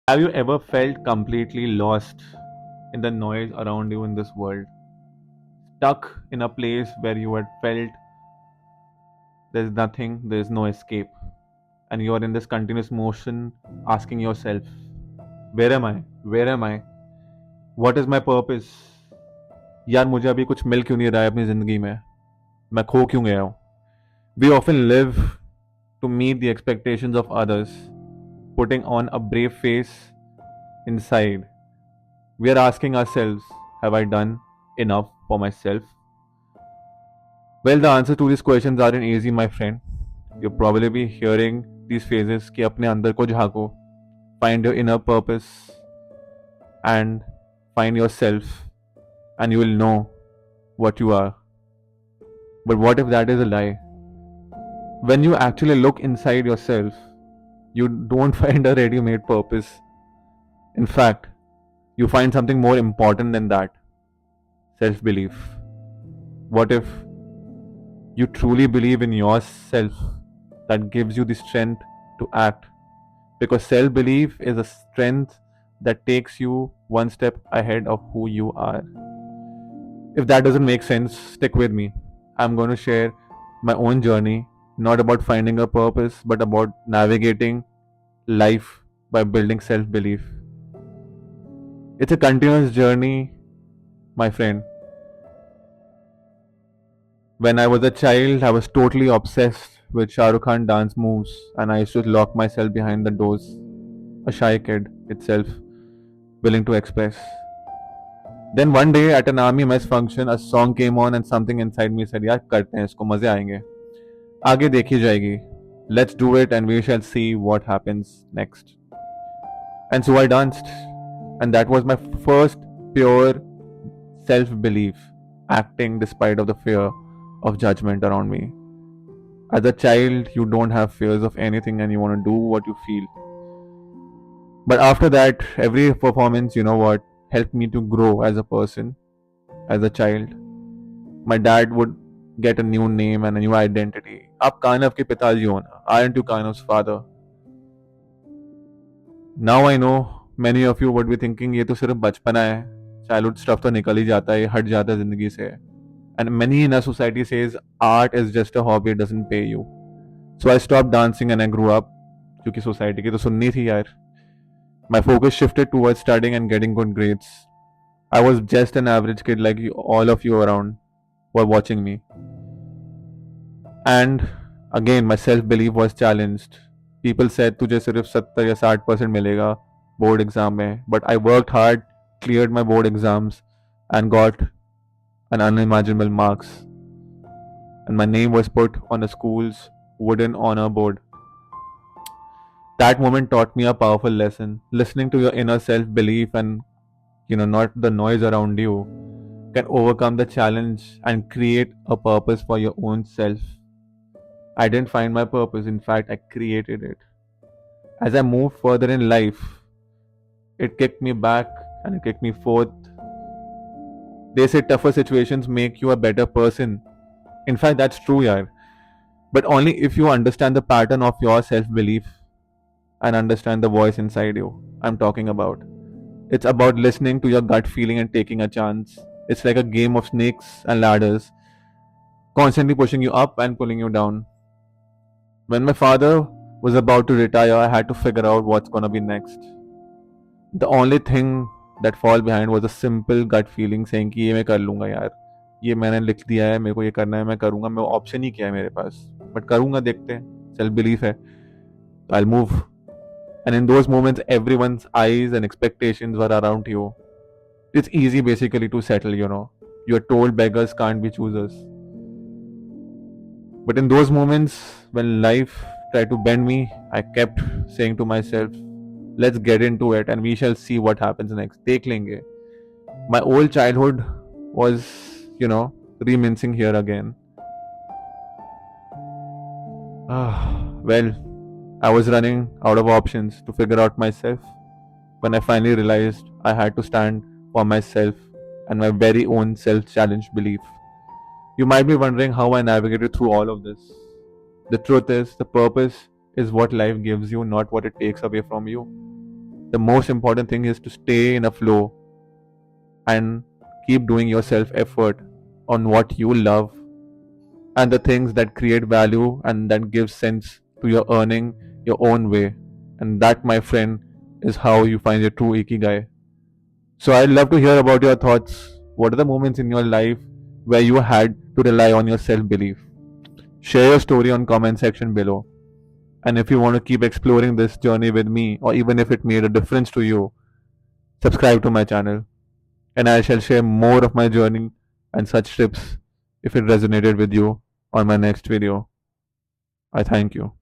Have you ever felt completely lost in the noise around you in this world? Stuck in a place where you had felt there's nothing, there's no escape, and you're in this continuous motion asking yourself, where am I? Where am I? What is my purpose? यार मुझे अभी कुछ मिल क्यों नहीं रहा है अपनी ज़िंदगी में? मैं खो क्यों गया हूँ? We often live to meet the expectations of others, putting on a brave face inside. We are asking ourselves, have I done enough for myself? Well, the answer to these questions aren't easy, my friend. You'll probably be hearing these phrases कि अपने अंदर को झांको, find your inner purpose and find yourself, and you will know what you are. But what if that is a lie? When you actually look inside yourself, you don't find a ready made purpose. In fact, you find something more important than that: self belief. What if you truly believe in yourself that gives you the strength to act? Because self belief is a strength that takes you one step ahead of who you are. If that doesn't make sense, stick with me. I'm going to share my own journey, not about finding a purpose, but about navigating life by building self belief. It's a continuous journey, my friend. When I was a child, I was totally obsessed with Shah Rukh Khan dance moves, and I used to lock myself behind the doors, a shy kid itself, willing to express. Then one day at an army mess function, a song came on and something inside me said, यार करते हैं इसको मजे आएंगे आगे देखी जाएगी let's do it and we shall see what happens next. And so I danced, and that was my first pure self belief, acting despite of the fear of judgment around me. As a child, you don't have fears of anything and you want to do what you feel. But after that, every performance, you know what, helped me to grow as a person, as a child. My dad would get a new name and a new identity. आप कानव के पिताजी हो ना, aren't you Kanav's father? Now I know many of you would be thinking ये तो सिर्फ बचपना है, childhood stuff तो निकल ही जाता है, ये हट जाता है जिंदगी से. And many in our society says art is just a hobby, it doesn't pay you. So I stopped dancing and I grew up क्योंकि society की तो सुननी थी यार. My focus shifted towards studying and getting good grades. I was just an average kid like you, all of you around were watching me. And again, my self belief was challenged. People said तुझे सिर्फ 70 या 60% मिलेगा board exam में. But I worked hard, cleared my board exams, and got an unimaginable marks. And my name was put on the school's wooden honor board. That moment taught me a powerful lesson. Listening to your inner self belief and not the noise around you can overcome the challenge and create a purpose for your own self. I didn't find my purpose, in fact, I created it. As I moved further in life, it kicked me back and it kicked me forth. They say tougher situations make you a better person. In fact, that's true, yaar. But only if you understand the pattern of your self belief and understand the voice inside you I'm talking about. It's about listening to your gut feeling and taking a chance. It's like a game of snakes and ladders, constantly pushing you up and pulling you down. When my father was about to retire, I had to figure out what's gonna be next. The only thing that fall behind was a simple gut feeling saying कि ये मैं कर लूँगा यार, ये मैंने लिख दिया है, मेरे को ये करना है, मैं करूँगा, मैं ऑप्शन ही क्या है मेरे पास, बट करूँगा, देखते हैं, सेल्फ बिलीफ है, I'll move. And in those moments, everyone's eyes and expectations were around you. It's easy basically to settle. You're told beggars can't be choosers. But in those moments, when life tried to bend me, I kept saying to myself, let's get into it and we shall see what happens next. Take lenge. My old childhood was, reminiscing here again. Well, I was running out of options to figure out myself when I finally realized I had to stand for myself and my very own self challenged belief. You might be wondering how I navigated through all of this. The truth is, the purpose is what life gives you, not what it takes away from you. The most important thing is to stay in a flow and keep doing your self effort on what you love and the things that create value and that give sense to your earning your own way. And that, my friend, is how you find your true ikigai. So I'd love to hear about your thoughts. What are the moments in your life where you had to rely on your self belief? Share your story on comment section below. And if you want to keep exploring this journey with me, or even if it made a difference to you, subscribe to my channel. And I shall share more of my journey and such tips if it resonated with you on my next video. I thank you.